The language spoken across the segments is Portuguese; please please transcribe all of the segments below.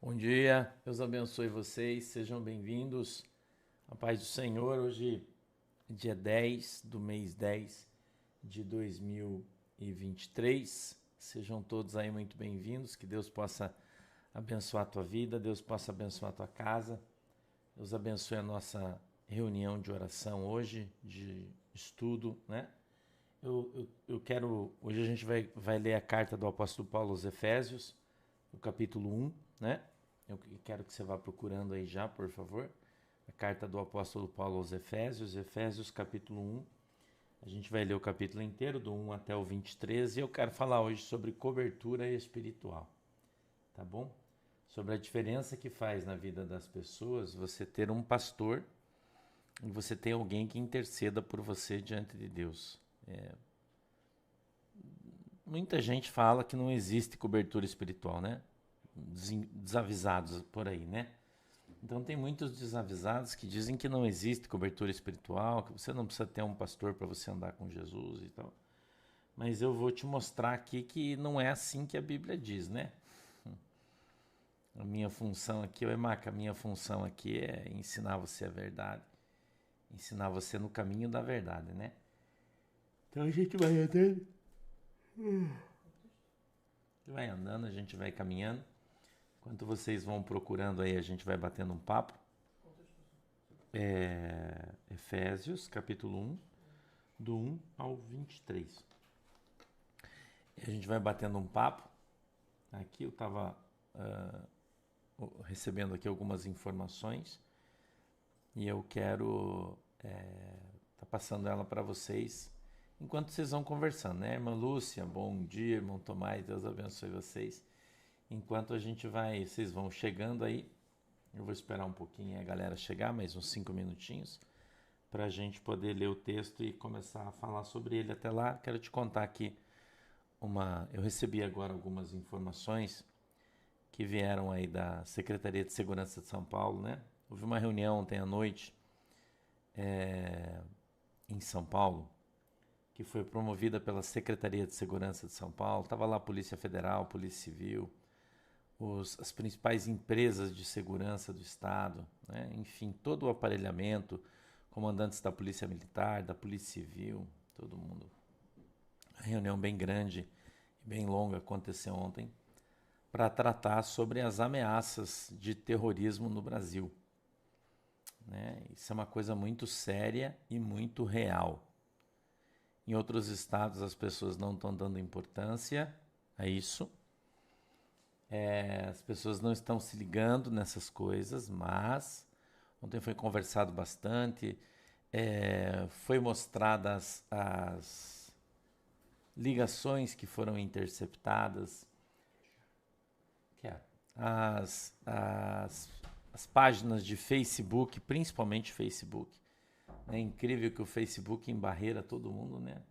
Bom dia, Deus abençoe vocês, sejam bem-vindos. A paz do Senhor, hoje dia 10 do mês 10 de 2023. Sejam todos aí muito bem-vindos, que Deus possa abençoar a tua vida, Deus possa abençoar a tua casa. Deus abençoe a nossa reunião de oração hoje, de estudo, né? Hoje a gente vai ler a carta do apóstolo Paulo aos Efésios, no capítulo 1, né? Eu quero que você vá procurando aí já, por favor. A carta do apóstolo Paulo aos Efésios, Efésios capítulo 1. A gente vai ler o capítulo inteiro, do 1 até o 23, e eu quero falar hoje sobre cobertura espiritual, tá bom? Sobre a diferença que faz na vida das pessoas você ter um pastor e você ter alguém que interceda por você diante de Deus. Muita gente fala que não existe cobertura espiritual, né? Desavisados por aí, né? Então tem muitos desavisados que dizem que não existe cobertura espiritual, que você não precisa ter um pastor para você andar com Jesus e tal. Mas eu vou te mostrar aqui que não é assim que a Bíblia diz, né? A minha função aqui, Emaca, a minha função aqui é ensinar você a verdade, ensinar você no caminho da verdade, né? Então a gente vai andando, a gente vai caminhando. Enquanto vocês vão procurando aí, a gente vai batendo um papo. Efésios, capítulo 1, do 1 ao 23. E a gente vai batendo um papo. Aqui eu estava recebendo aqui algumas informações e eu quero tá passando ela para vocês enquanto vocês vão conversando, né? Irmã Lúcia, bom dia. Irmão Tomás, Deus abençoe vocês. Enquanto vocês vão chegando aí, eu vou esperar um pouquinho a galera chegar, mais uns 5 minutinhos, para a gente poder ler o texto e começar a falar sobre ele. Até lá, quero te contar aqui eu recebi agora algumas informações que vieram aí da Secretaria de Segurança de São Paulo, né? Houve uma reunião ontem à noite em São Paulo, que foi promovida pela Secretaria de Segurança de São Paulo. Estava lá a Polícia Federal, Polícia Civil, as principais empresas de segurança do Estado, né? Enfim, todo o aparelhamento, comandantes da Polícia Militar, da Polícia Civil, todo mundo. A reunião bem grande e bem longa aconteceu ontem para tratar sobre as ameaças de terrorismo no Brasil, né? Isso é uma coisa muito séria e muito real. Em outros estados as pessoas não estão dando importância a isso. As pessoas não estão se ligando nessas coisas, mas ontem foi conversado bastante, foi mostradas as ligações que foram interceptadas, as páginas de Facebook, principalmente Facebook. É incrível que o Facebook embarreira todo mundo, né?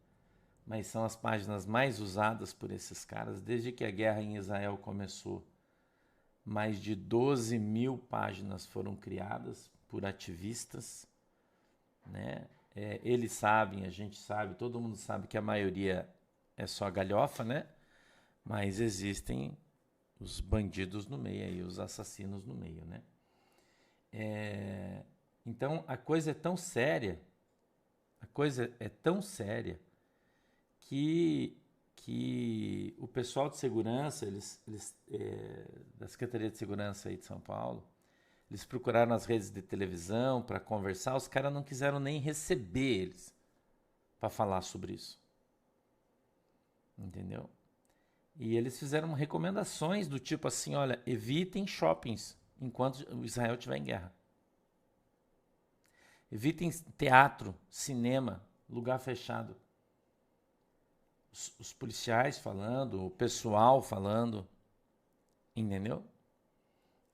Mas são as páginas mais usadas por esses caras desde que a guerra em Israel começou. Mais de 12 mil páginas foram criadas por ativistas, né? Eles sabem, a gente sabe, todo mundo sabe que a maioria é só galhofa, né? Mas existem os bandidos no meio aí, os assassinos no meio, né? Então a coisa é tão séria, que o pessoal de segurança, da Secretaria de Segurança aí de São Paulo, eles procuraram as redes de televisão para conversar, os caras não quiseram nem receber eles para falar sobre isso. Entendeu? E eles fizeram recomendações do tipo assim, olha, evitem shoppings enquanto o Israel estiver em guerra. Evitem teatro, cinema, lugar fechado. Os policiais falando, o pessoal falando, entendeu?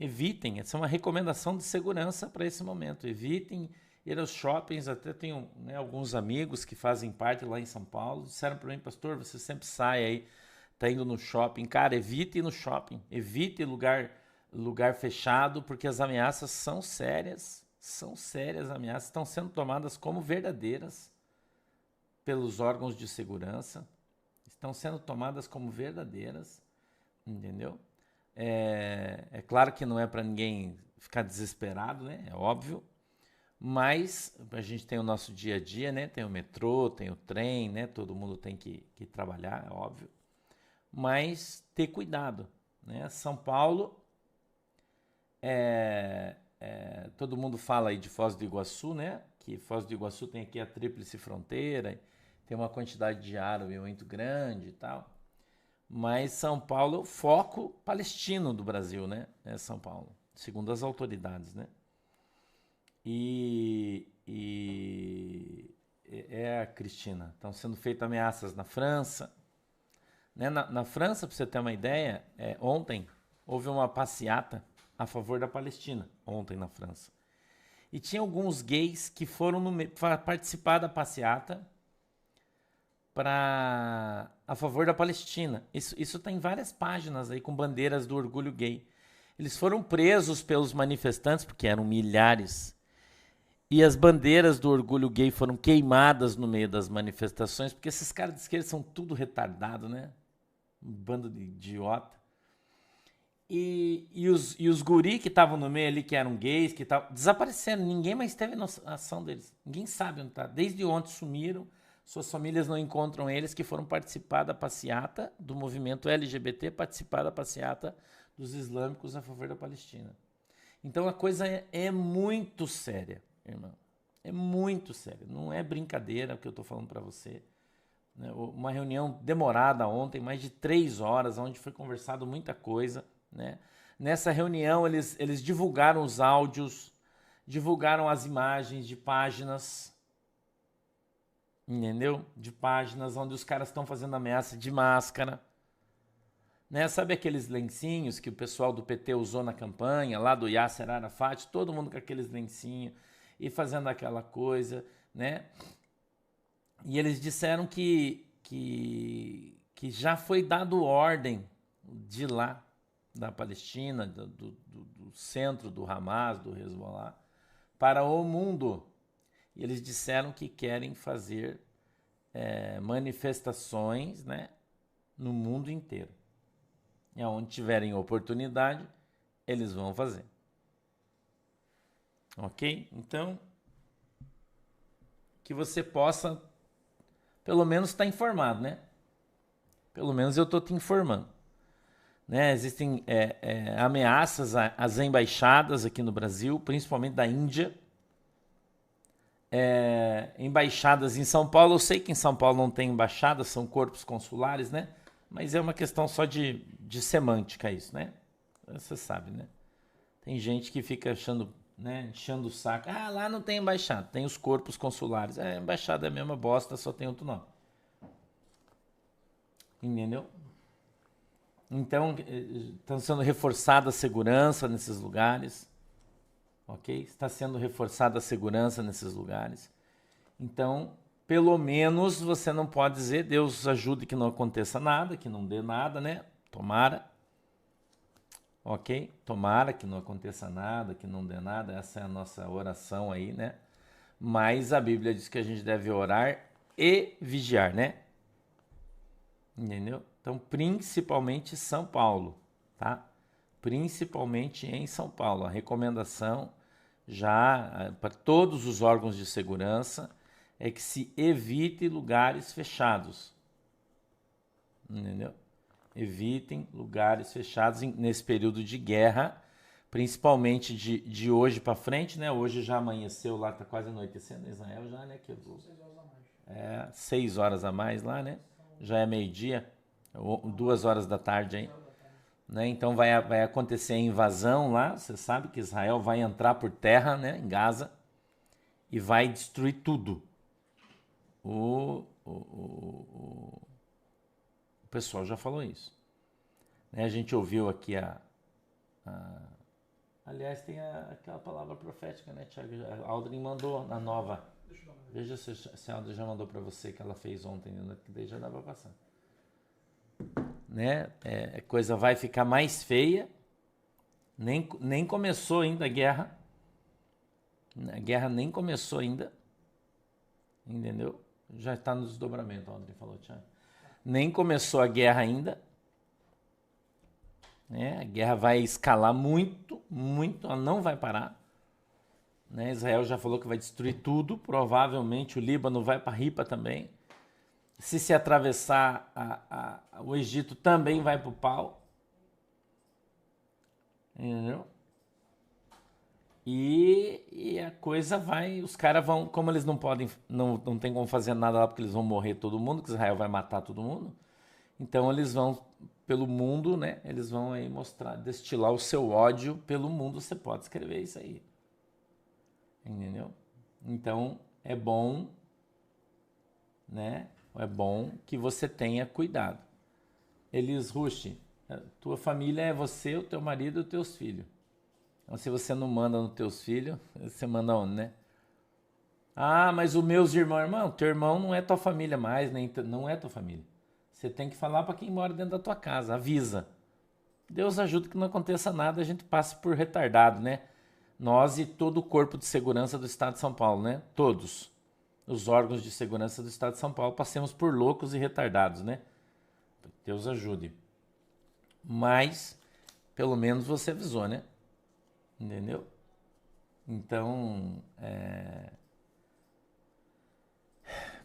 Evitem, essa é uma recomendação de segurança para esse momento. Evitem ir aos shoppings. Até tenho, né, alguns amigos que fazem parte lá em São Paulo, disseram para mim, pastor, você sempre sai aí, tá indo no shopping. Cara, evite ir no shopping, evite lugar fechado, porque as ameaças são sérias as ameaças, estão sendo tomadas como verdadeiras pelos órgãos de segurança, estão sendo tomadas como verdadeiras, entendeu? É claro que não é para ninguém ficar desesperado, né? É óbvio. Mas a gente tem o nosso dia a dia, né? Tem o metrô, tem o trem, né? Todo mundo tem que trabalhar, é óbvio. Mas ter cuidado, né? São Paulo, todo mundo fala aí de Foz do Iguaçu, né? Que Foz do Iguaçu tem aqui a tríplice fronteira, tem uma quantidade de árabe muito grande e tal. Mas São Paulo é o foco palestino do Brasil, né? É São Paulo, segundo as autoridades, né? Cristina, estão sendo feitas ameaças na França. Né? Na França, para você ter uma ideia, ontem houve uma passeata a favor da Palestina, ontem na França. E tinha alguns gays que foram participar da passeata a favor da Palestina. Isso está em várias páginas aí com bandeiras do orgulho gay. Eles foram presos pelos manifestantes, porque eram milhares, e as bandeiras do orgulho gay foram queimadas no meio das manifestações, porque esses caras de esquerda são tudo retardado, né? Um bando de idiota. E os guri que estavam no meio ali, que eram gays, que desapareceram. Ninguém mais teve ação deles. Ninguém sabe onde está. Desde ontem sumiram. Suas famílias não encontram eles, que foram participar da passeata do movimento LGBT, participar da passeata dos islâmicos a favor da Palestina. Então a coisa é muito séria, irmão. É muito séria. Não é brincadeira o que eu estou falando para você. Uma reunião demorada ontem, mais de 3 horas, onde foi conversado muita coisa. Né? Nessa reunião eles divulgaram os áudios, divulgaram as imagens de páginas, entendeu? De páginas onde os caras estão fazendo ameaça de máscara. Né? Sabe aqueles lencinhos que o pessoal do PT usou na campanha, lá do Yasser Arafat, todo mundo com aqueles lencinhos e fazendo aquela coisa, né? E eles disseram que já foi dado ordem de lá, da Palestina, do centro do Hamas, do Hezbollah, para o mundo. E eles disseram que querem fazer manifestações, né, no mundo inteiro. E aonde tiverem oportunidade, eles vão fazer. Ok? Então, que você possa, pelo menos, estar informado, né? Pelo menos eu estou te informando. Né? Existem ameaças às embaixadas aqui no Brasil, principalmente da Índia. Embaixadas em São Paulo. Eu sei que em São Paulo não tem embaixada, são corpos consulares, né? Mas é uma questão só de semântica isso, né? Você sabe, né? Tem gente que fica achando, né, enchendo o saco. Ah, lá não tem embaixada, tem os corpos consulares. A embaixada é a mesma bosta, só tem outro nome. Entendeu? Então, está sendo reforçada a segurança nesses lugares, ok? Está sendo reforçada a segurança nesses lugares. Então, pelo menos você não pode dizer, Deus ajude que não aconteça nada, que não dê nada, né? Tomara, ok? Tomara que não aconteça nada, que não dê nada, essa é a nossa oração aí, né? Mas a Bíblia diz que a gente deve orar e vigiar, né? Entendeu? Então, principalmente São Paulo, tá? Principalmente em São Paulo. A recomendação já para todos os órgãos de segurança é que se evite lugares fechados. Entendeu? Evitem lugares fechados nesse período de guerra, principalmente de hoje para frente, né? Hoje já amanheceu lá, tá quase anoitecendo em Israel já, né? 6 horas a mais lá, né? Já é meio-dia, 2 horas da tarde aí. Né? Então vai acontecer a invasão lá, você sabe que Israel vai entrar por terra, né, em Gaza e vai destruir tudo. O pessoal já falou isso. Né? A gente ouviu aqui aliás, tem aquela palavra profética, né, Thiago? A Aldrin mandou na nova. Veja se a Aldrin já mandou para você que ela fez ontem, né? Que daí já dá para passar. Né? A coisa vai ficar mais feia. Nem começou ainda a guerra. A guerra nem começou ainda. Entendeu? Já está no desdobramento, o André falou, Thiago. Nem começou a guerra ainda. né? A guerra vai escalar muito, muito, ela não vai parar. Né? Israel já falou que vai destruir tudo, provavelmente o Líbano vai para Ripa também. Se atravessar o Egito também vai para o pau. Entendeu? E a coisa vai, os caras vão, como eles não podem, não tem como fazer nada lá porque eles vão morrer todo mundo, que Israel vai matar todo mundo. Então eles vão pelo mundo, né? Eles vão aí mostrar, destilar o seu ódio pelo mundo. Você pode escrever isso aí. Entendeu? Então é bom, né? É bom que você tenha cuidado. Elis Rush, tua família é você, o teu marido e os teus filhos. Então, se você não manda nos teus filhos, você manda onde, né? Ah, mas os meus irmãos, irmão, teu irmão não é tua família mais, nem não é tua família. Você tem que falar para quem mora dentro da tua casa, avisa. Deus ajuda que não aconteça nada, a gente passa por retardado, né? Nós e todo o corpo de segurança do Estado de São Paulo, né? Todos os órgãos de segurança do Estado de São Paulo passemos por loucos e retardados, né? Deus ajude. Mas, pelo menos você avisou, né? Entendeu? Então,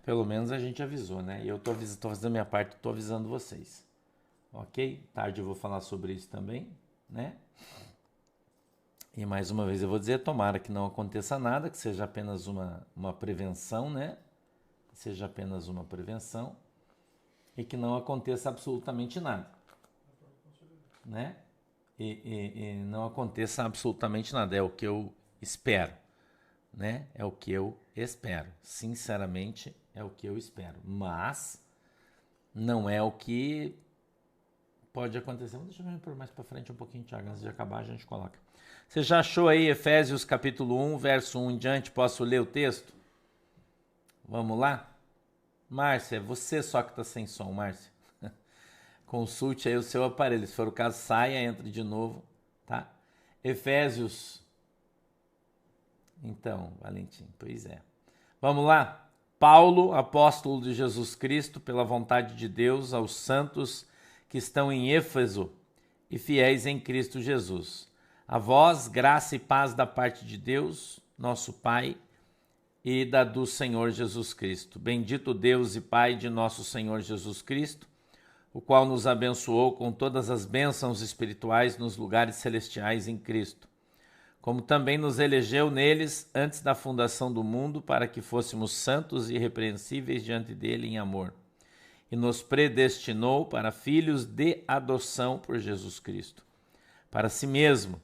pelo menos a gente avisou, né? E eu tô fazendo a minha parte, tô avisando vocês. Ok? Tarde eu vou falar sobre isso também, né? E mais uma vez eu vou dizer, tomara que não aconteça nada, que seja apenas uma prevenção, né? Seja apenas uma prevenção e que não aconteça absolutamente nada, né? E não aconteça absolutamente nada, é o que eu espero, né? É o que eu espero, sinceramente é o que eu espero, mas não é o que pode acontecer. Deixa eu ver por mais para frente um pouquinho, Thiago, antes de acabar a gente coloca. Você já achou aí Efésios capítulo 1, verso 1 em diante? Posso ler o texto? Vamos lá? Márcia, você só que está sem som, Márcia. Consulte aí o seu aparelho. Se for o caso, saia, entre de novo, tá? Efésios. Então, Valentim, pois é. Vamos lá? Paulo, apóstolo de Jesus Cristo, pela vontade de Deus, aos santos que estão em Éfeso e fiéis em Cristo Jesus. A vós, graça e paz da parte de Deus, nosso Pai, e da do Senhor Jesus Cristo. Bendito Deus e Pai de nosso Senhor Jesus Cristo, o qual nos abençoou com todas as bênçãos espirituais nos lugares celestiais em Cristo, como também nos elegeu neles antes da fundação do mundo, para que fôssemos santos e irrepreensíveis diante dele em amor, e nos predestinou para filhos de adoção por Jesus Cristo, para si mesmo,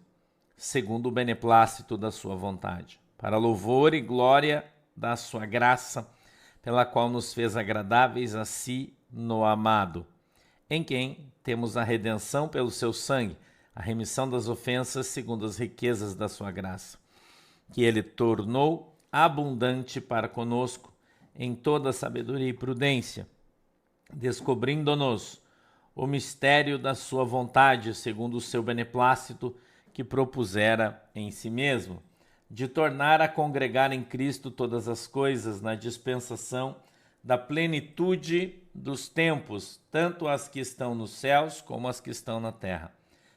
segundo o beneplácito da sua vontade, para louvor e glória da sua graça, pela qual nos fez agradáveis a si no amado, em quem temos a redenção pelo seu sangue, a remissão das ofensas segundo as riquezas da sua graça, que ele tornou abundante para conosco em toda sabedoria e prudência, descobrindo-nos o mistério da sua vontade, segundo o seu beneplácito que propusera em si mesmo, de tornar a congregar em Cristo todas as coisas na dispensação da plenitude dos tempos, tanto as que estão nos céus como as que estão na terra.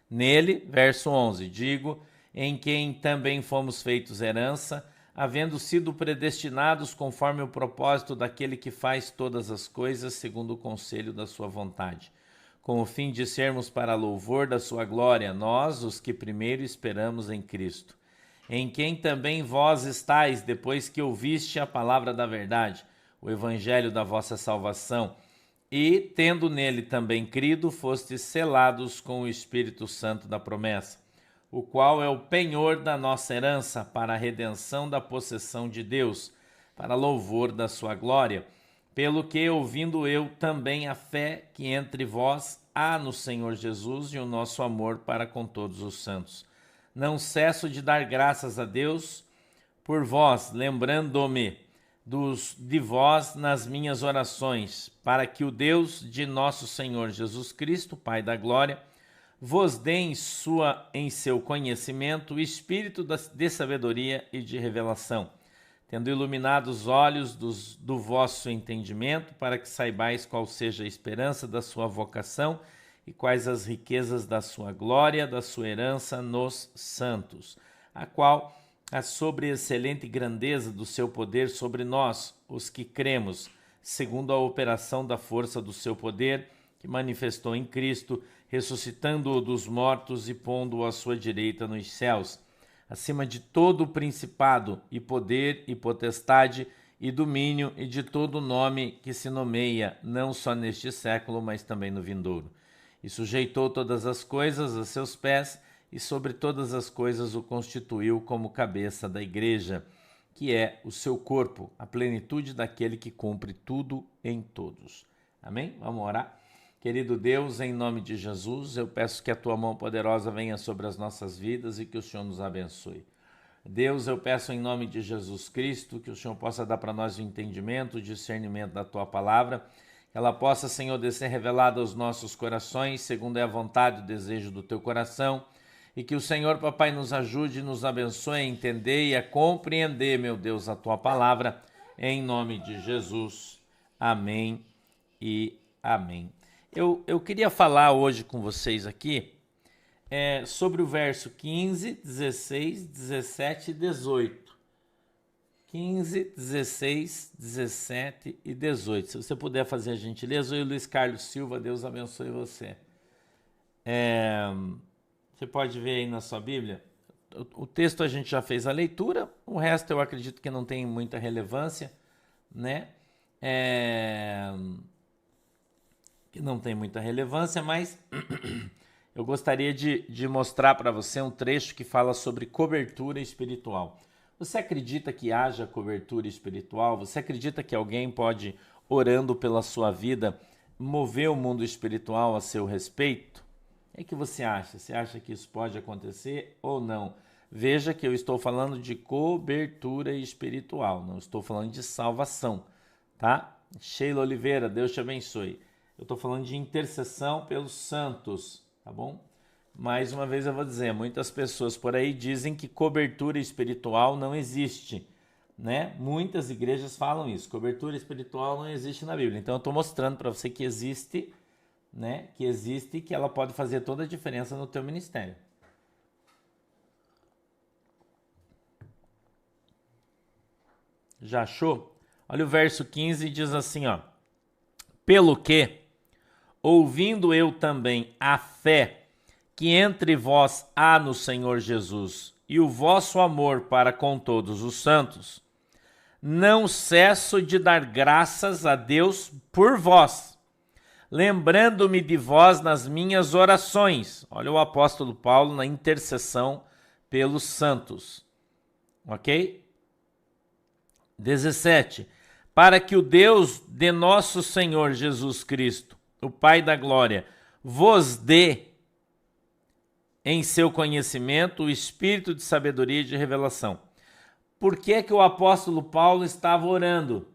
Nele, verso 11, digo, em quem também fomos feitos herança, havendo sido predestinados conforme o propósito daquele que faz todas as coisas segundo o conselho da sua vontade, com o fim de sermos para louvor da sua glória, nós, os que primeiro esperamos em Cristo, em quem também vós estáis, depois que ouviste a palavra da verdade, o evangelho da vossa salvação, e, tendo nele também crido, fostes selados com o Espírito Santo da promessa, o qual é o penhor da nossa herança para a redenção da possessão de Deus, para louvor da sua glória, pelo que, ouvindo eu também a fé que entre vós há no Senhor Jesus e o nosso amor para com todos os santos. Não cesso de dar graças a Deus por vós, lembrando-me de vós nas minhas orações, para que o Deus de nosso Senhor Jesus Cristo, Pai da glória, vos dê em seu conhecimento o espírito de sabedoria e de revelação, tendo iluminado os olhos do vosso entendimento, para que saibais qual seja a esperança da sua vocação e quais as riquezas da sua glória, da sua herança nos santos, a qual a sobreexcelente grandeza do seu poder sobre nós, os que cremos, segundo a operação da força do seu poder, que manifestou em Cristo, ressuscitando-o dos mortos e pondo-o à sua direita nos céus, acima de todo o principado e poder e potestade e domínio e de todo nome que se nomeia, não só neste século, mas também no vindouro. E sujeitou todas as coisas a seus pés, e sobre todas as coisas o constituiu como cabeça da igreja, que é o seu corpo, a plenitude daquele que cumpre tudo em todos. Amém? Vamos orar? Querido Deus, em nome de Jesus, eu peço que a tua mão poderosa venha sobre as nossas vidas e que o Senhor nos abençoe. Deus, eu peço em nome de Jesus Cristo que o Senhor possa dar para nós o entendimento, o discernimento da tua palavra, que ela possa, Senhor, descer revelada aos nossos corações, segundo é a vontade e o desejo do teu coração, e que o Senhor, papai, nos ajude e nos abençoe a entender e a compreender, meu Deus, a tua palavra, em nome de Jesus. Amém e amém. Eu queria falar hoje com vocês aqui sobre o verso 15, 16, 17 e 18. 15, 16, 17 e 18. Se você puder fazer a gentileza, eu e Luiz Carlos Silva, Deus abençoe você. Você pode ver aí na sua Bíblia. O texto a gente já fez a leitura, o resto eu acredito que não tem muita relevância, né? Que não tem muita relevância, mas eu gostaria de mostrar para você um trecho que fala sobre cobertura espiritual. Você acredita que haja cobertura espiritual? Você acredita que alguém pode, orando pela sua vida, mover o mundo espiritual a seu respeito? O que você acha? Você acha que isso pode acontecer ou não? Veja que eu estou falando de cobertura espiritual, não estou falando de salvação, tá? Sheila Oliveira, Deus te abençoe. Eu estou falando de intercessão pelos santos, tá bom? Mais uma vez eu vou dizer, muitas pessoas por aí dizem que cobertura espiritual não existe, né? Muitas igrejas falam isso, cobertura espiritual não existe na Bíblia. Então eu estou mostrando para você que existe, né? Que existe e que ela pode fazer toda a diferença no teu ministério. Já achou? Olha o verso 15 e diz assim, ó. Pelo que, ouvindo eu também a fé que entre vós há no Senhor Jesus e o vosso amor para com todos os santos, não cesso de dar graças a Deus por vós, lembrando-me de vós nas minhas orações. Olha o apóstolo Paulo na intercessão pelos santos. Ok? 17. Para que o Deus de nosso Senhor Jesus Cristo, o Pai da glória, vos dê em seu conhecimento o espírito de sabedoria e de revelação. Por que que o apóstolo Paulo estava orando?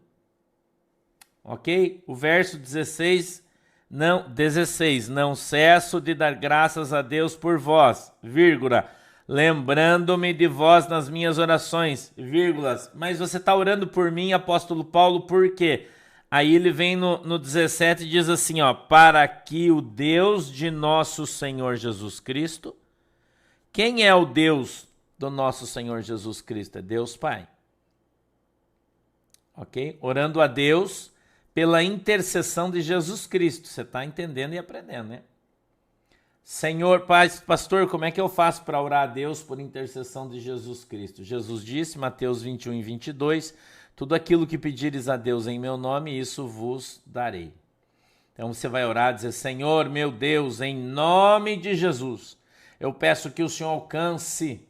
Ok? O verso 16, não cesso de dar graças a Deus por vós, vírgula, lembrando-me de vós nas minhas orações, vírgulas, mas você está orando por mim, apóstolo Paulo, por quê? Aí ele vem no 17 e diz assim, ó, para que o Deus de nosso Senhor Jesus Cristo, quem é o Deus do nosso Senhor Jesus Cristo? É Deus Pai. Ok? Orando a Deus pela intercessão de Jesus Cristo. Você está entendendo e aprendendo, né? Senhor, pastor, como é que eu faço para orar a Deus por intercessão de Jesus Cristo? Jesus disse, Mateus 21 e 22, tudo aquilo que pedires a Deus em meu nome, isso vos darei. Então você vai orar e dizer, Senhor, meu Deus, em nome de Jesus, eu peço que o Senhor alcance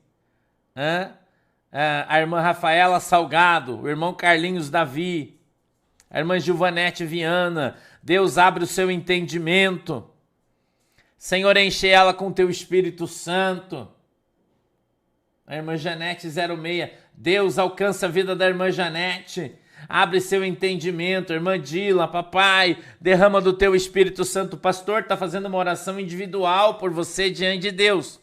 a irmã Rafaela Salgado, o irmão Carlinhos Davi, a irmã Gilvanete Viana. Deus, abre o seu entendimento. Senhor, enche ela com o teu Espírito Santo. A irmã Janete 06. Deus, alcança a vida da irmã Janete. Abre seu entendimento. Irmã Dila, papai, derrama do teu Espírito Santo. O pastor está fazendo uma oração individual por você diante de Deus.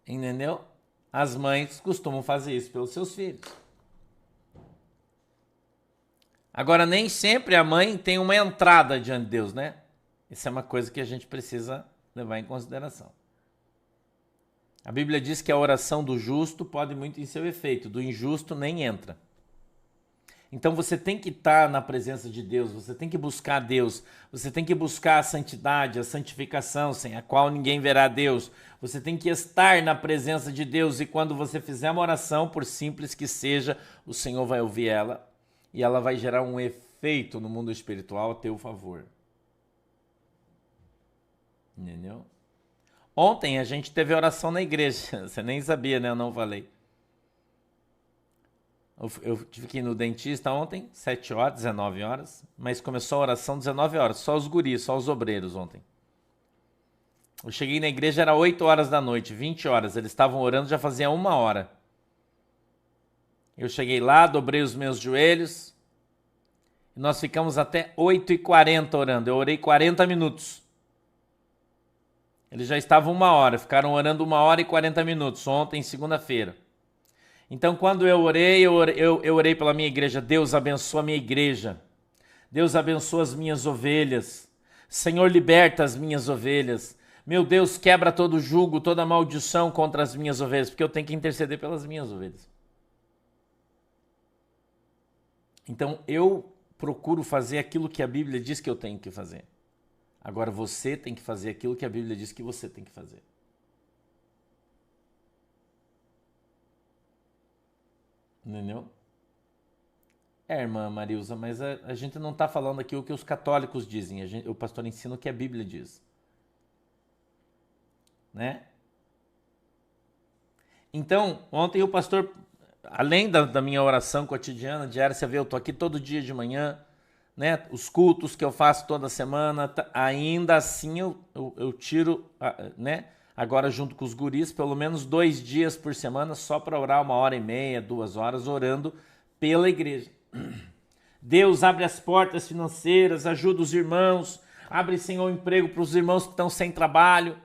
Entendeu? As mães costumam fazer isso pelos seus filhos. Agora, nem sempre a mãe tem uma entrada diante de Deus, né? Isso é uma coisa que a gente precisa levar em consideração. A Bíblia diz que a oração do justo pode muito em seu efeito, do injusto nem entra. Então você tem que estar na presença de Deus, você tem que buscar Deus, você tem que buscar a santidade, a santificação, sem a qual ninguém verá Deus. Você tem que estar na presença de Deus e quando você fizer uma oração, por simples que seja, o Senhor vai ouvir ela e ela vai gerar um efeito no mundo espiritual a teu favor. Entendeu? Ontem a gente teve oração na igreja, você nem sabia, né? Eu não falei. Eu tive que ir no dentista ontem, 7 horas, 19 horas, mas começou a oração 19 horas, só os guris, só os obreiros ontem. Eu cheguei na igreja, era 8 horas da noite, 20 horas, eles estavam orando já fazia 1 hora. Eu cheguei lá, dobrei os meus joelhos, e nós ficamos até 8h40 orando, eu orei 40 minutos. Eles já estavam 1 hora, ficaram orando 1 hora e 40 minutos, ontem, segunda-feira. Então, quando eu orei, eu orei pela minha igreja. Deus abençoa a minha igreja. Deus abençoa as minhas ovelhas. Senhor, liberta as minhas ovelhas. Meu Deus, quebra todo jugo, toda maldição contra as minhas ovelhas, porque eu tenho que interceder pelas minhas ovelhas. Então, eu procuro fazer aquilo que a Bíblia diz que eu tenho que fazer. Agora você tem que fazer aquilo que a Bíblia diz que você tem que fazer. Entendeu? Irmã Marilza, mas a gente não está falando aqui o que os católicos dizem. O pastor ensina o que a Bíblia diz. Né? Então, ontem o pastor, além da minha oração cotidiana, diária, você vê, eu estou aqui todo dia de manhã, né? Os cultos que eu faço toda semana, ainda assim eu tiro, né? Agora junto com os guris, pelo menos 2 dias por semana, só para orar 1h30, 2 horas, orando pela igreja. Deus abre as portas financeiras, ajuda os irmãos, abre, Senhor, emprego para os irmãos que estão sem trabalho,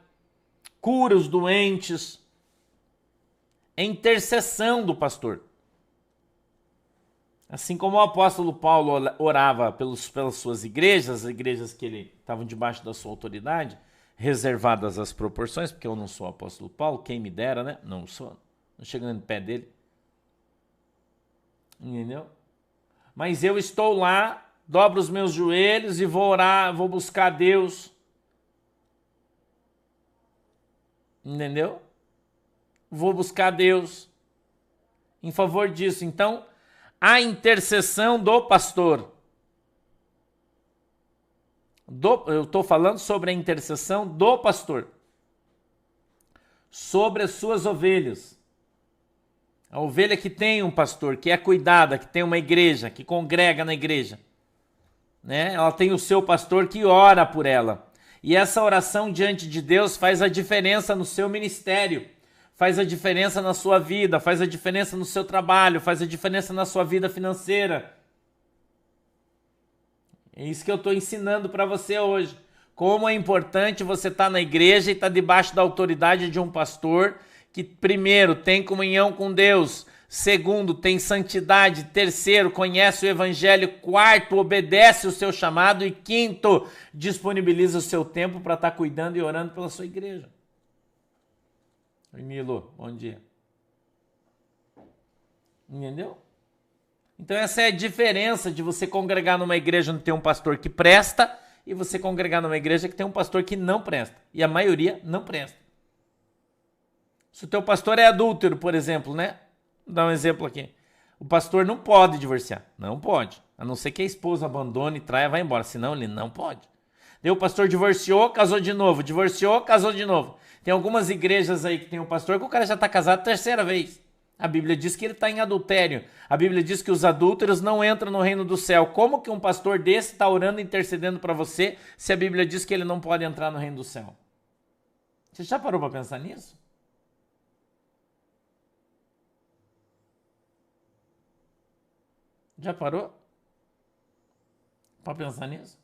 cura os doentes. É intercessão do pastor. Assim como o apóstolo Paulo orava pelas suas igrejas, as igrejas que ele estavam debaixo da sua autoridade, reservadas as proporções, porque eu não sou o apóstolo Paulo, quem me dera, né? Não sou, não chegando no pé dele. Entendeu? Mas eu estou lá, dobro os meus joelhos e vou orar, vou buscar Deus. Entendeu? Vou buscar Deus em favor disso. Então, a intercessão do pastor. Eu estou falando sobre a intercessão do pastor. Sobre as suas ovelhas. A ovelha que tem um pastor, que é cuidada, que tem uma igreja, que congrega na igreja. Né? Ela tem o seu pastor que ora por ela. E essa oração diante de Deus faz a diferença no seu ministério. Faz a diferença na sua vida, faz a diferença no seu trabalho, faz a diferença na sua vida financeira. É isso que eu estou ensinando para você hoje. Como é importante você estar na igreja e estar debaixo da autoridade de um pastor que, primeiro, tem comunhão com Deus, segundo, tem santidade, terceiro, conhece o evangelho, quarto, obedece o seu chamado e quinto, disponibiliza o seu tempo para estar cuidando e orando pela sua igreja. Oi, Milo, bom dia. Entendeu? Então essa é a diferença de você congregar numa igreja onde tem um pastor que presta e você congregar numa igreja que tem um pastor que não presta. E a maioria não presta. Se o teu pastor é adúltero, por exemplo, né? Vou dar um exemplo aqui. O pastor não pode divorciar. Não pode. A não ser que a esposa abandone, traia, vá embora. Senão ele não pode. Daí o pastor divorciou, casou de novo. Divorciou, casou de novo. Tem algumas igrejas aí que tem um pastor que o cara já está casado a 3ª vez. A Bíblia diz que ele está em adultério. A Bíblia diz que os adúlteros não entram no reino do céu. Como que um pastor desse está orando e intercedendo para você se a Bíblia diz que ele não pode entrar no reino do céu? Você já parou para pensar nisso? Já parou para pensar nisso?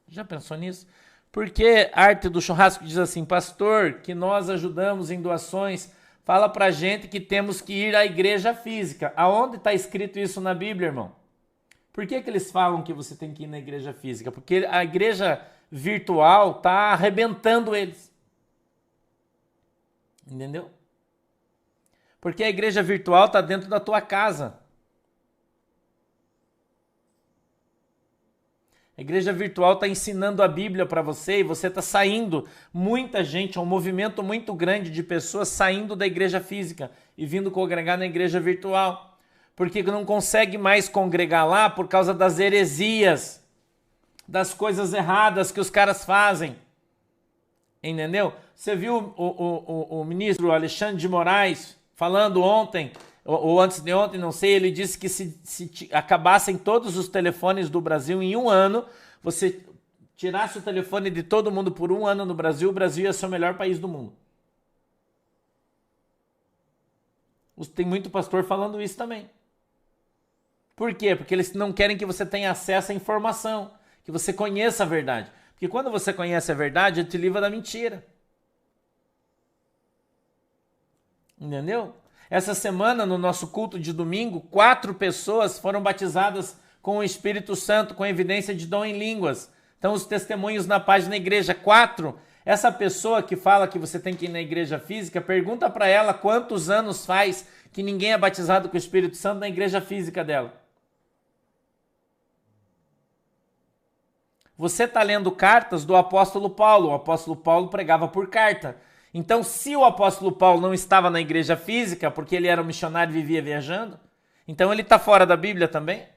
Já pensou nisso? Porque a Arte do Churrasco diz assim, pastor, que nós ajudamos em doações fala pra gente que temos que ir à igreja física. Aonde está escrito isso na Bíblia, irmão? Por que eles falam que você tem que ir na igreja física? Porque a igreja virtual está arrebentando eles. Entendeu? Porque a igreja virtual está dentro da tua casa. A igreja virtual está ensinando a Bíblia para você e você está saindo. Muita gente, um movimento muito grande de pessoas saindo da igreja física e vindo congregar na igreja virtual. Porque não consegue mais congregar lá por causa das heresias, das coisas erradas que os caras fazem. Entendeu? Você viu o ministro Alexandre de Moraes falando ontem, ou antes de ontem, não sei, ele disse que se acabassem todos os telefones do Brasil em um ano, você tirasse o telefone de todo mundo por um ano no Brasil, o Brasil ia ser o melhor país do mundo. Tem muito pastor falando isso também. Por quê? Porque eles não querem que você tenha acesso à informação, que você conheça a verdade. Porque quando você conhece a verdade, ele te livra da mentira. Entendeu? Essa semana, no nosso culto de domingo, 4 pessoas foram batizadas com o Espírito Santo, com evidência de dom em línguas. Então, os testemunhos na página da igreja, 4. Essa pessoa que fala que você tem que ir na igreja física, pergunta para ela quantos anos faz que ninguém é batizado com o Espírito Santo na igreja física dela. Você está lendo cartas do apóstolo Paulo. O apóstolo Paulo pregava por carta. Então, se o apóstolo Paulo não estava na igreja física, porque ele era um missionário e vivia viajando, então ele está fora da Bíblia também?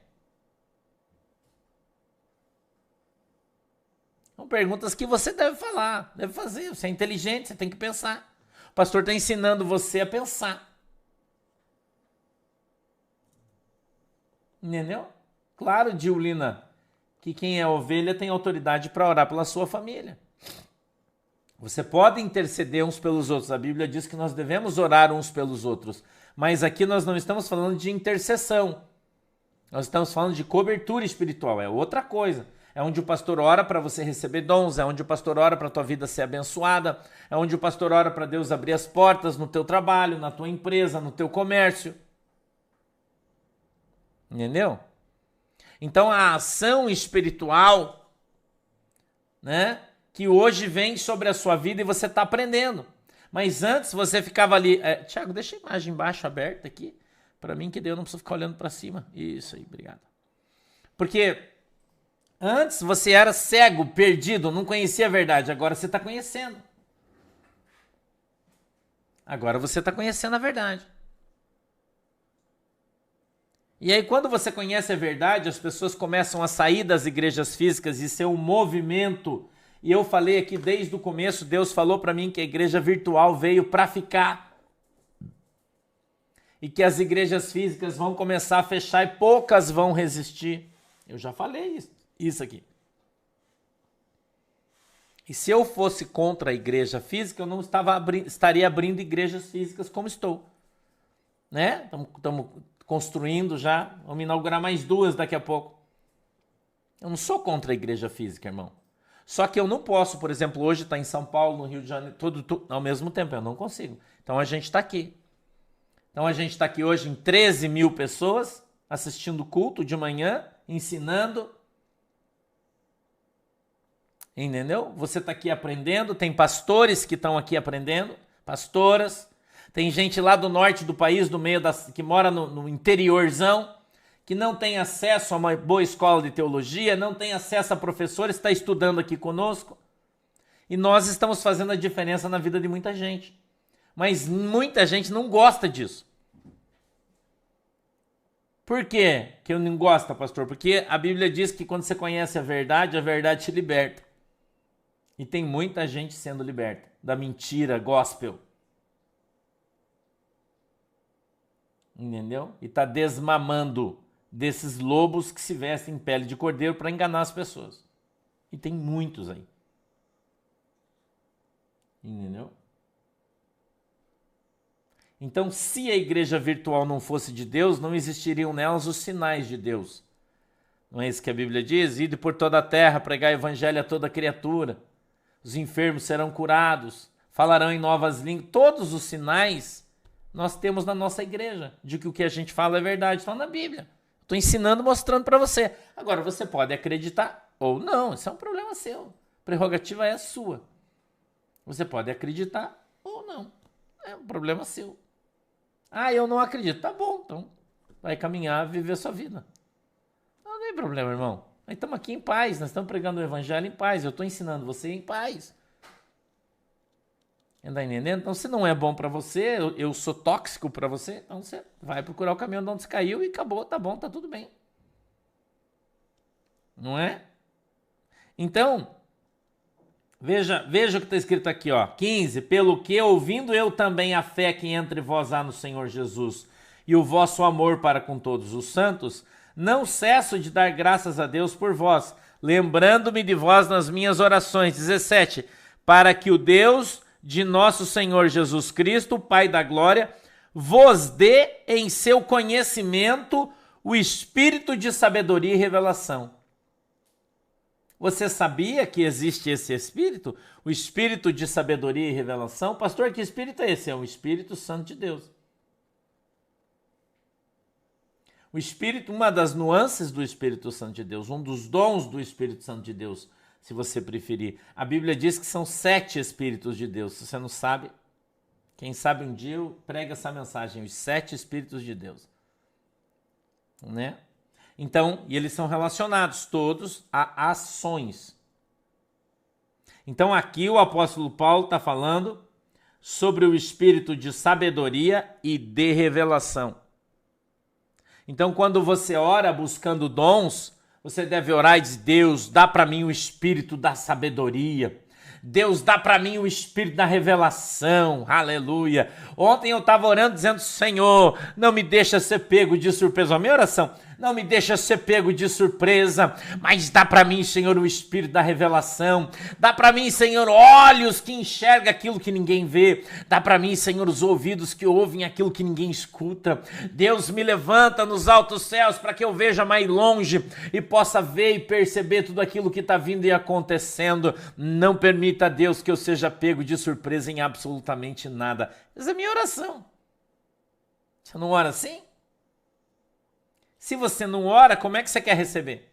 São perguntas que você deve falar, deve fazer. Você é inteligente, você tem que pensar. O pastor está ensinando você a pensar. Entendeu? Claro, Diulina, que quem é ovelha tem autoridade para orar pela sua família. Você pode interceder uns pelos outros. A Bíblia diz que nós devemos orar uns pelos outros. Mas aqui nós não estamos falando de intercessão. Nós estamos falando de cobertura espiritual. É outra coisa. É onde o pastor ora para você receber dons. É onde o pastor ora para a tua vida ser abençoada. É onde o pastor ora para Deus abrir as portas no teu trabalho, na tua empresa, no teu comércio. Entendeu? Então a ação espiritual, né, que hoje vem sobre a sua vida e você está aprendendo. Mas antes você ficava ali... Tiago, deixa a imagem embaixo aberta aqui. Para mim que eu não preciso ficar olhando para cima. Isso aí, obrigado. Porque antes você era cego, perdido, não conhecia a verdade. Agora você está conhecendo. Agora você está conhecendo a verdade. E aí quando você conhece a verdade, as pessoas começam a sair das igrejas físicas e ser um movimento. E eu falei aqui desde o começo, Deus falou para mim que a igreja virtual veio para ficar. E que as igrejas físicas vão começar a fechar e poucas vão resistir. Eu já falei isso aqui. E se eu fosse contra a igreja física, eu não estaria abrindo igrejas físicas como estou. Né? Estamos construindo já, vamos inaugurar mais 2 daqui a pouco. Eu não sou contra a igreja física, irmão. Só que eu não posso, por exemplo, hoje estar em São Paulo, no Rio de Janeiro, tudo ao mesmo tempo, eu não consigo. Então a gente está aqui. Então a gente está aqui hoje em 13 mil pessoas, assistindo o culto de manhã, ensinando. Entendeu? Você está aqui aprendendo, tem pastores que estão aqui aprendendo, pastoras, tem gente lá do norte do país, do meio que mora no interiorzão, que não tem acesso a uma boa escola de teologia, não tem acesso a professores, está estudando aqui conosco. E nós estamos fazendo a diferença na vida de muita gente. Mas muita gente não gosta disso. Por quê que eu não gosto, pastor? Porque a Bíblia diz que quando você conhece a verdade te liberta. E tem muita gente sendo liberta da mentira gospel. Entendeu? E está desmamando desses lobos que se vestem em pele de cordeiro para enganar as pessoas. E tem muitos aí. Entendeu? Então, se a igreja virtual não fosse de Deus, não existiriam nelas os sinais de Deus. Não é isso que a Bíblia diz? Ide por toda a terra, pregar o evangelho a toda criatura. Os enfermos serão curados, falarão em novas línguas. Todos os sinais nós temos na nossa igreja, de que o que a gente fala é verdade, está na Bíblia. Estou ensinando, mostrando para você. Agora, você pode acreditar ou não, isso é um problema seu. A prerrogativa é sua. Você pode acreditar ou não, é um problema seu. Ah, eu não acredito. Tá bom, então vai caminhar, viver a sua vida. Não tem problema, irmão. Nós estamos aqui em paz, nós estamos pregando o evangelho em paz. Eu estou ensinando você em paz. Está entendendo? Então, se não é bom para você, eu sou tóxico para você, então você vai procurar o caminho de onde você caiu e acabou, tá bom, tá tudo bem. Não é? Então, veja o que está escrito aqui, ó. 15. Pelo que, ouvindo eu também a fé que entre vós há no Senhor Jesus e o vosso amor para com todos os santos, não cesso de dar graças a Deus por vós, lembrando-me de vós nas minhas orações. 17. Para que o Deus de nosso Senhor Jesus Cristo, Pai da glória, vos dê em seu conhecimento o espírito de sabedoria e revelação. Você sabia que existe esse espírito? O espírito de sabedoria e revelação? Pastor, que espírito é esse? É o Espírito Santo de Deus. O espírito, uma das nuances do Espírito Santo de Deus, um dos dons do Espírito Santo de Deus, se você preferir. A Bíblia diz que são 7 Espíritos de Deus. Se você não sabe, quem sabe um dia eu prego essa mensagem, os 7 Espíritos de Deus. Né? Então, e eles são relacionados todos a ações. Então aqui o apóstolo Paulo está falando sobre o espírito de sabedoria e de revelação. Então quando você ora buscando dons, você deve orar e dizer: Deus, dá para mim o espírito da sabedoria. Deus, dá para mim o espírito da revelação. Aleluia. Ontem eu estava orando dizendo: Senhor, não me deixa ser pego de surpresa. A minha oração: não me deixa ser pego de surpresa, mas dá para mim, Senhor, o espírito da revelação. Dá para mim, Senhor, olhos que enxergam aquilo que ninguém vê. Dá para mim, Senhor, os ouvidos que ouvem aquilo que ninguém escuta. Deus, me levanta nos altos céus para que eu veja mais longe e possa ver e perceber tudo aquilo que está vindo e acontecendo. Não permita, Deus, que eu seja pego de surpresa em absolutamente nada. Essa é a minha oração. Você não ora assim? Se você não ora, como é que você quer receber?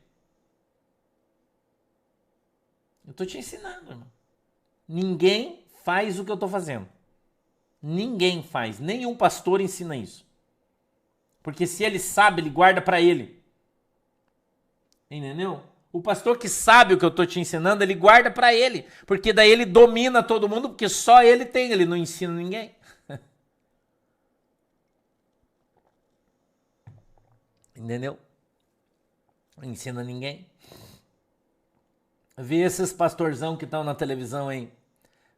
Eu estou te ensinando, irmão. Ninguém faz o que eu estou fazendo. Ninguém faz. Nenhum pastor ensina isso. Porque se ele sabe, ele guarda para ele. Entendeu? O pastor que sabe o que eu estou te ensinando, ele guarda para ele. Porque daí ele domina todo mundo, porque só ele tem. Ele não ensina ninguém. Entendeu? Não ensina ninguém. Vê esses pastorzão que estão na televisão aí.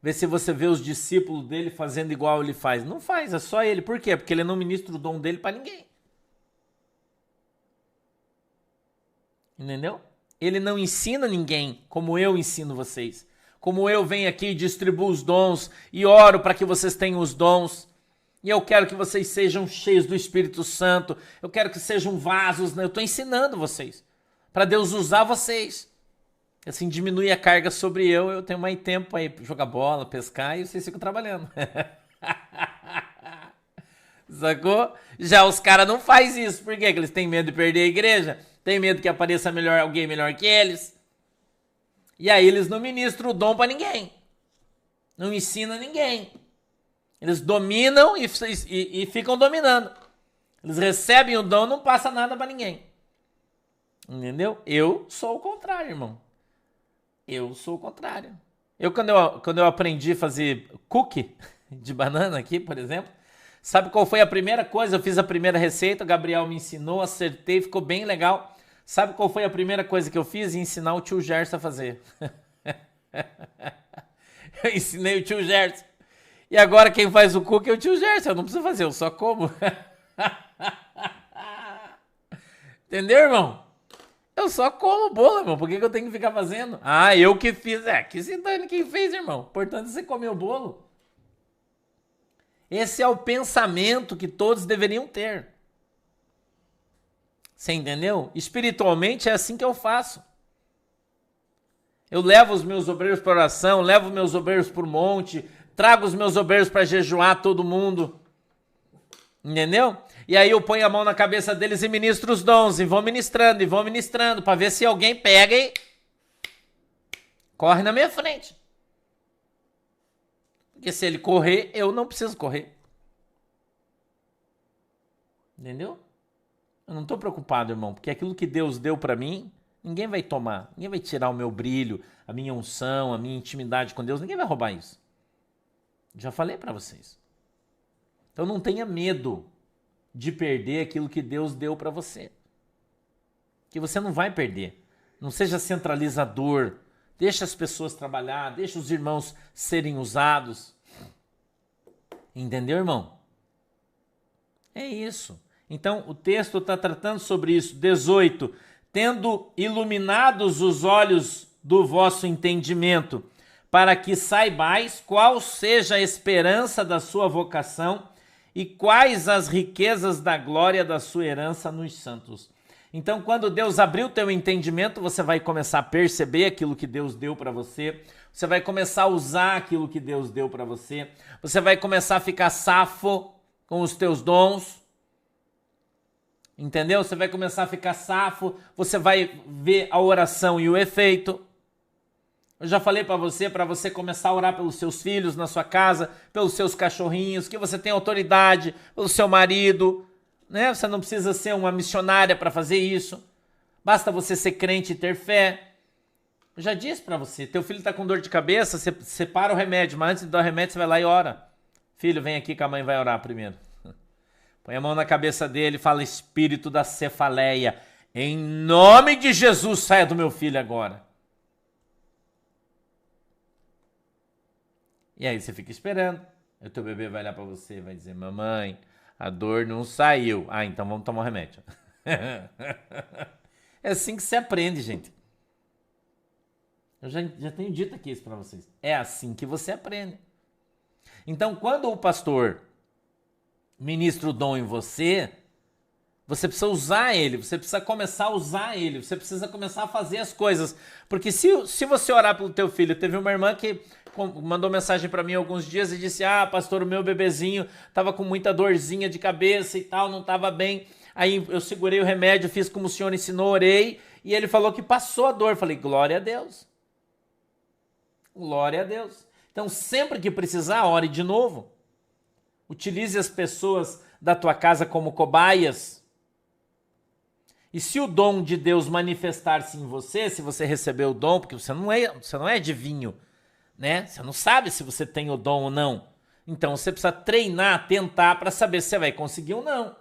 Vê se você vê os discípulos dele fazendo igual ele faz. Não faz, é só ele. Por quê? Porque ele não ministra o dom dele para ninguém. Entendeu? Ele não ensina ninguém como eu ensino vocês. Como eu venho aqui e distribuo os dons e oro para que vocês tenham os dons. E eu quero que vocês sejam cheios do Espírito Santo. Eu quero que sejam vasos, né? Eu estou ensinando vocês. Para Deus usar vocês. Assim diminui a carga sobre eu tenho mais tempo aí para jogar bola, pescar e vocês ficam trabalhando. Sacou? Já os caras não fazem isso. Por quê? Porque eles têm medo de perder a igreja. Tem medo que apareça alguém melhor que eles. E aí eles não ministram o dom para ninguém. Não ensinam ninguém. Eles dominam e ficam dominando. Eles recebem o dom, não passa nada para ninguém. Entendeu? Eu sou o contrário, irmão. Eu sou o contrário. Quando eu aprendi a fazer cookie de banana aqui, por exemplo, sabe qual foi a primeira coisa? Eu fiz a primeira receita, o Gabriel me ensinou, acertei, ficou bem legal. Sabe qual foi a primeira coisa que eu fiz? Ensinar o tio Gerson a fazer. Eu ensinei o tio Gerson. E agora quem faz o cookie é o tio Gerson. Eu não preciso fazer, eu só como. Entendeu, irmão? Eu só como o bolo, irmão. Por que eu tenho que ficar fazendo? Ah, eu que fiz. Que se dane quem fez, irmão. Importante é você comer o bolo. Esse é o pensamento que todos deveriam ter. Você entendeu? Espiritualmente é assim que eu faço. Eu levo os meus obreiros para oração, levo os meus obreiros para o monte, trago os meus obreiros para jejuar todo mundo. Entendeu? E aí eu ponho a mão na cabeça deles e ministro os dons, e vou ministrando, para ver se alguém pega e corre na minha frente. Porque se ele correr, eu não preciso correr. Entendeu? Eu não estou preocupado, irmão, porque aquilo que Deus deu para mim, ninguém vai tomar, ninguém vai tirar o meu brilho, a minha unção, a minha intimidade com Deus, ninguém vai roubar isso. Já falei para vocês. Então não tenha medo de perder aquilo que Deus deu para você. Que você não vai perder. Não seja centralizador. Deixa as pessoas trabalhar, deixa os irmãos serem usados. Entendeu, irmão? É isso. Então o texto está tratando sobre isso. 18. Tendo iluminados os olhos do vosso entendimento, para que saibais qual seja a esperança da sua vocação e quais as riquezas da glória da sua herança nos santos. Então, quando Deus abrir o teu entendimento, você vai começar a perceber aquilo que Deus deu para você, você vai começar a usar aquilo que Deus deu para você, você vai começar a ficar safo com os teus dons, entendeu? Você vai começar a ficar safo, você vai ver a oração e o efeito. Eu já falei para você começar a orar pelos seus filhos na sua casa, pelos seus cachorrinhos, que você tem autoridade, pelo seu marido, né? Você não precisa ser uma missionária para fazer isso. Basta você ser crente e ter fé. Eu já disse para você, teu filho está com dor de cabeça, você separa o remédio, mas antes de dar o remédio você vai lá e ora. Filho, vem aqui que a mãe vai orar primeiro. Põe a mão na cabeça dele e fala, espírito da cefaleia, em nome de Jesus, saia do meu filho agora. E aí você fica esperando. O teu bebê vai olhar pra você e vai dizer, mamãe, a dor não saiu. Ah, então vamos tomar um remédio. É assim que se aprende, gente. Eu já tenho dito aqui isso pra vocês. É assim que você aprende. Então, quando o pastor ministra o dom em você, você precisa usar ele, você precisa começar a usar ele, você precisa começar a fazer as coisas. Porque se você orar pelo teu filho, teve uma irmã que mandou mensagem para mim alguns dias e disse, pastor, o meu bebezinho tava com muita dorzinha de cabeça e tal, não tava bem. Aí eu segurei o remédio, fiz como o senhor ensinou, orei, e ele falou que passou a dor. Falei, glória a Deus. Glória a Deus. Então sempre que precisar, ore de novo. Utilize as pessoas da tua casa como cobaias. E se o dom de Deus manifestar-se em você, se você receber o dom, porque você não é adivinho, né? Você não sabe se você tem o dom ou não. Então você precisa treinar, tentar para saber se você vai conseguir ou não.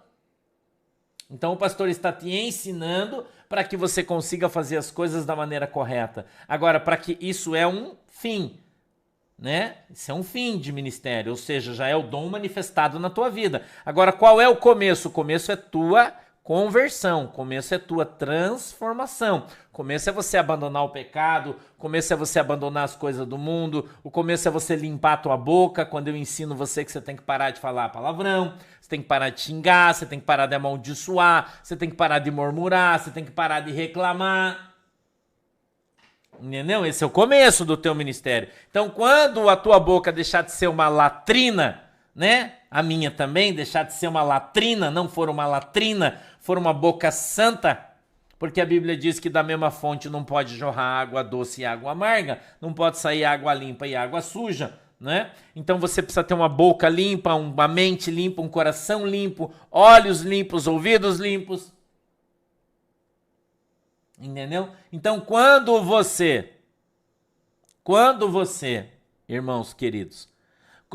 Então o pastor está te ensinando para que você consiga fazer as coisas da maneira correta. Agora, para que isso é um fim, né? Isso é um fim de ministério, ou seja, já é o dom manifestado na tua vida. Agora, qual é o começo? O começo é tua conversão, o começo é tua transformação, o começo é você abandonar o pecado, o começo é você abandonar as coisas do mundo, o começo é você limpar a tua boca, quando eu ensino você que você tem que parar de falar palavrão, você tem que parar de xingar, você tem que parar de amaldiçoar, você tem que parar de murmurar, você tem que parar de reclamar. Entendeu? Esse é o começo do teu ministério. Então, quando a tua boca deixar de ser uma latrina, né? A minha também, deixar de ser uma latrina, não for uma latrina, for uma boca santa, porque a Bíblia diz que da mesma fonte não pode jorrar água doce e água amarga, não pode sair água limpa e água suja, né? Então você precisa ter uma boca limpa, uma mente limpa, um coração limpo, olhos limpos, ouvidos limpos. Entendeu? Então quando você, irmãos queridos,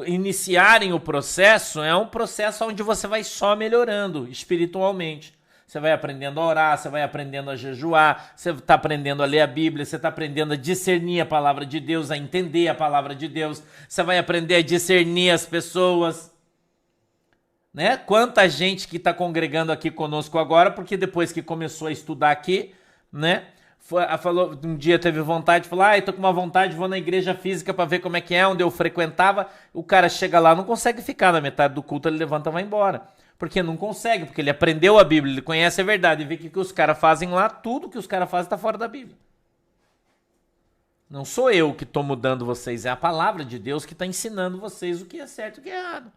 iniciarem o processo, é um processo onde você vai só melhorando espiritualmente. Você vai aprendendo a orar, você vai aprendendo a jejuar, você está aprendendo a ler a Bíblia, você está aprendendo a discernir a palavra de Deus, a entender a palavra de Deus, você vai aprender a discernir as pessoas. Né? Quanta gente que está congregando aqui conosco agora, porque depois que começou a estudar aqui, né? Falou, um dia teve vontade, falou, eu tô com uma vontade, vou na igreja física para ver como é que é, onde eu frequentava. O cara chega lá, não consegue ficar na metade do culto, ele levanta e vai embora. Porque não consegue, porque ele aprendeu a Bíblia, ele conhece a verdade e vê que o que os caras fazem lá, tudo que os caras fazem está fora da Bíblia. Não sou eu que estou mudando vocês, é a palavra de Deus que está ensinando vocês o que é certo e o que é errado.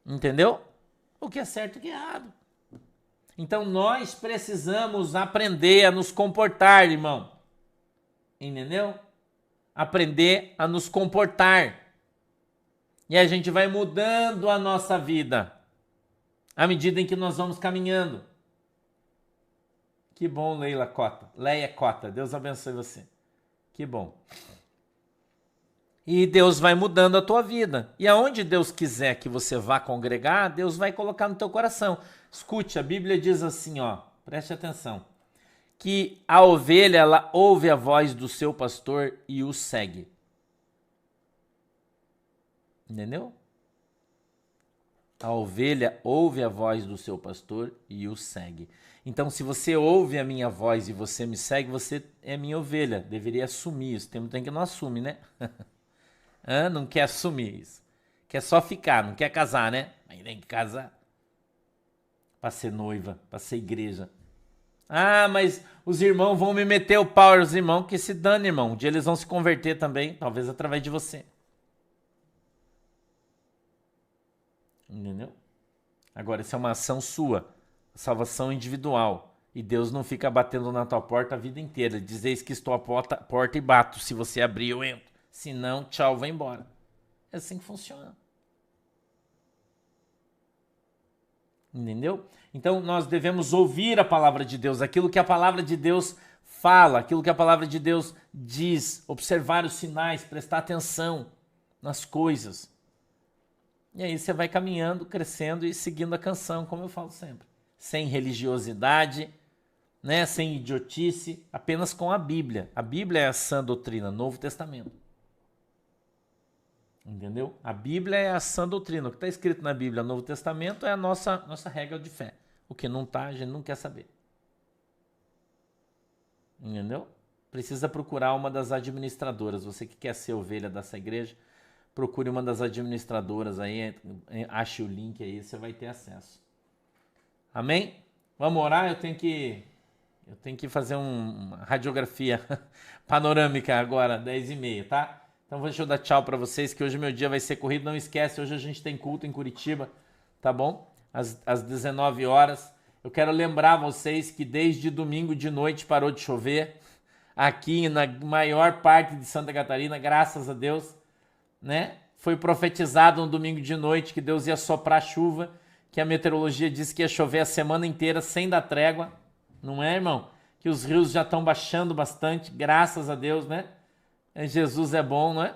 Entendeu? O que é certo e o que é errado. Então nós precisamos aprender a nos comportar, irmão. Entendeu? Aprender a nos comportar. E a gente vai mudando a nossa vida à medida em que nós vamos caminhando. Que bom, Leia Cota. Deus abençoe você. Que bom. E Deus vai mudando a tua vida. E aonde Deus quiser que você vá congregar, Deus vai colocar no teu coração. Escute, a Bíblia diz assim, ó, preste atenção, que a ovelha, ela ouve a voz do seu pastor e o segue. Entendeu? A ovelha ouve a voz do seu pastor e o segue. Então, se você ouve a minha voz e você me segue, você é minha ovelha. Deveria assumir isso. Tem que não assume, né? Não quer assumir isso. Quer só ficar, não quer casar, né? Mas tem que casar. Para ser noiva, para ser igreja. Ah, mas os irmãos vão me meter o pau, os irmãos que se dane, irmão. Um dia eles vão se converter também, talvez através de você. Entendeu? Agora, isso é uma ação sua, salvação individual. E Deus não fica batendo na tua porta a vida inteira. Diz, eis que estou à porta e bato. Se você abrir, eu entro. Se não, tchau, vai embora. É assim que funciona. Entendeu? Então, nós devemos ouvir a palavra de Deus, aquilo que a palavra de Deus fala, aquilo que a palavra de Deus diz, observar os sinais, prestar atenção nas coisas. E aí você vai caminhando, crescendo e seguindo a canção, como eu falo sempre. Sem religiosidade, né? Sem idiotice, apenas com a Bíblia. A Bíblia é a sã doutrina, Novo Testamento. Entendeu? A Bíblia é a sã doutrina. O que está escrito na Bíblia, Novo Testamento, é a nossa regra de fé. O que não está, a gente não quer saber. Entendeu? Precisa procurar uma das administradoras. Você que quer ser ovelha dessa igreja, procure uma das administradoras aí, ache o link aí, você vai ter acesso. Amém? Vamos orar? Eu tenho que fazer uma radiografia panorâmica agora, 10h30, tá? Então deixa eu dar tchau para vocês, que hoje meu dia vai ser corrido. Não esquece, hoje a gente tem culto em Curitiba, tá bom? Às 19 horas. Eu quero lembrar vocês que desde domingo de noite parou de chover. Aqui na maior parte de Santa Catarina, graças a Deus, né? Foi profetizado no domingo de noite que Deus ia soprar chuva, que a meteorologia disse que ia chover a semana inteira sem dar trégua. Não é, irmão? Que os rios já estão baixando bastante, graças a Deus, né? Jesus é bom, não é?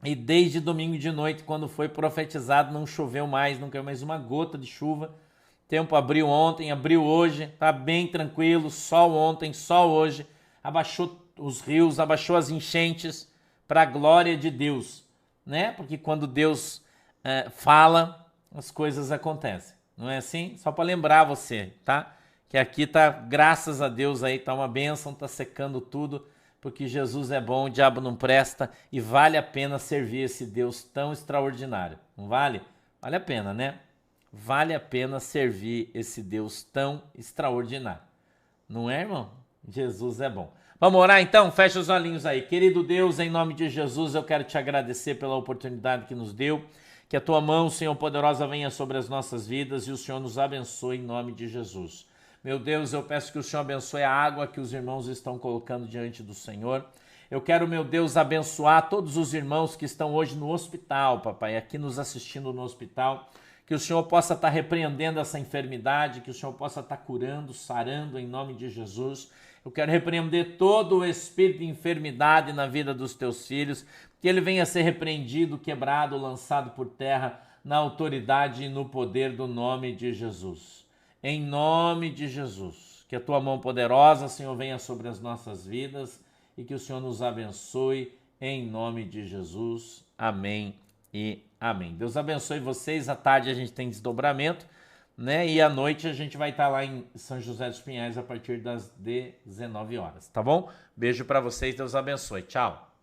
E desde domingo de noite, quando foi profetizado, não choveu mais, não caiu mais uma gota de chuva. O tempo abriu ontem, abriu hoje, tá bem tranquilo, sol ontem, sol hoje. Abaixou os rios, abaixou as enchentes, para a glória de Deus, né? Porque quando Deus fala, as coisas acontecem. Não é assim? Só para lembrar você, tá? Que aqui tá, graças a Deus aí, tá uma bênção, tá secando tudo, porque Jesus é bom, o diabo não presta e vale a pena servir esse Deus tão extraordinário. Não vale? Vale a pena, né? Vale a pena servir esse Deus tão extraordinário. Não é, irmão? Jesus é bom. Vamos orar então? Fecha os olhinhos aí. Querido Deus, em nome de Jesus, eu quero te agradecer pela oportunidade que nos deu. Que a tua mão, Senhor poderosa, venha sobre as nossas vidas e o Senhor nos abençoe em nome de Jesus. Meu Deus, eu peço que o Senhor abençoe a água que os irmãos estão colocando diante do Senhor. Eu quero, meu Deus, abençoar todos os irmãos que estão hoje no hospital, papai, aqui nos assistindo no hospital. Que o Senhor possa estar repreendendo essa enfermidade, que o Senhor possa estar curando, sarando em nome de Jesus. Eu quero repreender todo o espírito de enfermidade na vida dos teus filhos, que ele venha a ser repreendido, quebrado, lançado por terra, na autoridade e no poder do nome de Jesus. Em nome de Jesus, que a tua mão poderosa, Senhor, venha sobre as nossas vidas e que o Senhor nos abençoe em nome de Jesus. Amém e amém. Deus abençoe vocês. À tarde a gente tem desdobramento, né? E à noite a gente vai estar lá em São José dos Pinhais a partir das 19 horas, tá bom? Beijo para vocês, Deus abençoe. Tchau.